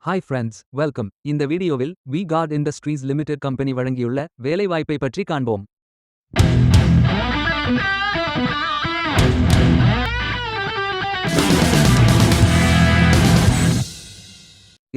Hi friends, welcome. இந்த வீடியோவில் V Guard Industries Limited company வழங்கியுள்ள வேலைவாய்ப்பை பற்றி காண்போம்.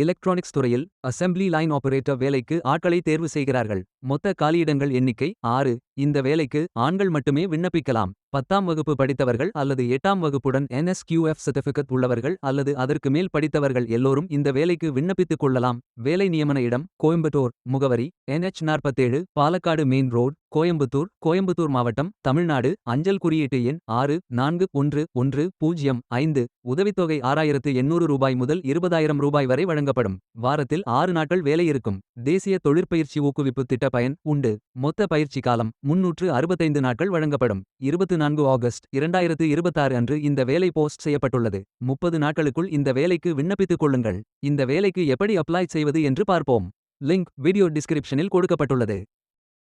எலக்ட்ரானிக்ஸ் துறையில் அசெம்பிளி லைன் ஆபரேட்டர் வேலைக்கு ஆட்களை தேர்வு செய்கிறார்கள். மொத்த காலியிடங்கள் எண்ணிக்கை 6. இந்த வேலைக்கு ஆண்கள் மட்டுமே விண்ணப்பிக்கலாம். 10ஆம் வகுப்பு படித்தவர்கள் அல்லது 8ஆம் வகுப்புடன் NSQF சர்டிபிகேட் உள்ளவர்கள் அல்லது அதற்கு மேல் படித்தவர்கள் எல்லோரும் இந்த வேலைக்கு விண்ணப்பித்துக் கொள்ளலாம். வேலை நியமன இடம் கோயம்புத்தூர். முகவரி NH47, Palakkad main road, Coimbatore மாவட்டம், தமிழ்நாடு. அஞ்சல் குறியீட்டு எண் 641105. உதவித்தொகை 6800 ரூபாய் முதல் 20000 ரூபாய் வரை வழங்கப்படும். வாரத்தில் 6 நாட்கள் வேலை இருக்கும். தேசிய தொழிற்பயிற்சி ஊக்குவிப்பு திட்ட பயன் உண்டு. மொத்த பயிற்சி காலம் 365 நாட்கள் வழங்கப்படும். 24 ஆகஸ்ட் 2026 அன்று இந்த வேலை போஸ்ட் செய்யப்பட்டுள்ளது. 30 நாட்களுக்குள் இந்த வேலைக்கு விண்ணப்பித்துக் கொள்ளுங்கள். இந்த வேலைக்கு எப்படி அப்ளை செய்வது என்று பார்ப்போம். லிங்க் வீடியோ டிஸ்கிரிப்ஷனில் கொடுக்கப்பட்டுள்ளது.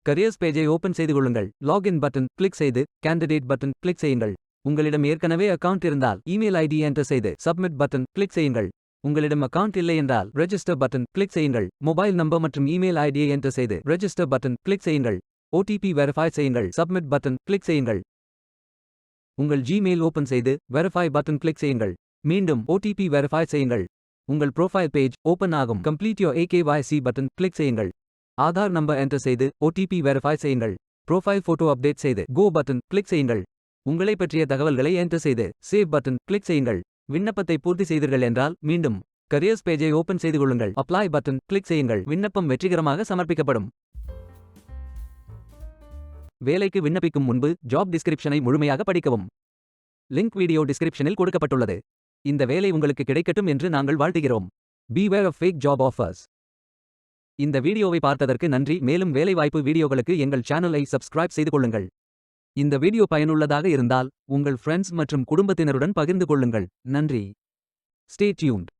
கரியர்ஸ் பேஜை ஓபன் செய்து கொள்ளுங்கள். லாகின் பட்டன் கிளிக் செய்து கேண்டிடேட் பட்டன் கிளிக் செய்யுங்கள். உங்களிடம் ஏற்கனவே அக்கவுண்ட் இருந்தால் இமெயில் ஐடி என்டர் செய்து சப்மிட் பட்டன் கிளிக் செய்யுங்கள். உங்களிடம் அக்கவுண்ட் இல்லை என்றால் ரெஜிஸ்டர் பட்டன் கிளிக் செய்யுங்கள். மொபைல் நம்பர் மற்றும் இமெயில் ஐடியை என்டர் செய்து ரெஜிஸ்டர் பட்டன் கிளிக் செய்யுங்கள். OTP வெரிஃபை செய்யுங்கள். சப்மிட் பட்டன் கிளிக் செய்யுங்கள். உங்கள் ஜிமெயில் ஓபன் செய்து வெரிஃபை பட்டன் கிளிக் செய்யுங்கள். மீண்டும் OTP வெரிஃபை செய்யுங்கள். உங்கள் ப்ரொஃபைல் பேஜ் ஓபன் ஆகும். Complete your AKYC button click செய்யுங்கள். ஆதார் நம்பர் என்டர் செய்து OTP வெரிஃபை செய்யுங்கள். ப்ரொஃபைல் போட்டோ அப்டேட் செய்து கோ பட்டன் கிளிக் செய்யுங்கள். உங்களை பற்றிய தகவல்களை என்டர் செய்து சேவ் பட்டன் கிளிக் செய்யுங்கள். விண்ணப்பத்தை பூர்த்தி செய்தீர்கள் என்றால் மீண்டும் கரியர்ஸ் பேஜை ஓபன் செய்து கொள்ளுங்கள். அப்ளை பட்டன் கிளிக் செய்யுங்கள். விண்ணப்பம் வெற்றிகரமாக சமர்ப்பிக்கப்படும். வேலைக்கு விண்ணப்பிக்கும் முன்பு ஜாப் டிஸ்கிரிப்ஷனை முழுமையாக படிக்கவும். லிங்க் வீடியோ டிஸ்கிரிப்ஷனில் கொடுக்கப்பட்டுள்ளது. இந்த வேலை உங்களுக்கு கிடைக்கட்டும் என்று நாங்கள் வாழ்த்துகிறோம். Beware of fake job offers. இந்த வீடியோவை பார்த்ததற்கு நன்றி. மேலும் வேலைவாய்ப்பு வீடியோகளுக்கு எங்கள் சேனலை சப்ஸ்கிரைப் செய்து கொள்ளுங்கள். இந்த வீடியோ பயனுள்ளதாக இருந்தால் உங்கள் ஃப்ரெண்ட்ஸ் மற்றும் குடும்பத்தினருடன் பகிர்ந்து கொள்ளுங்கள். நன்றி. Stay tuned.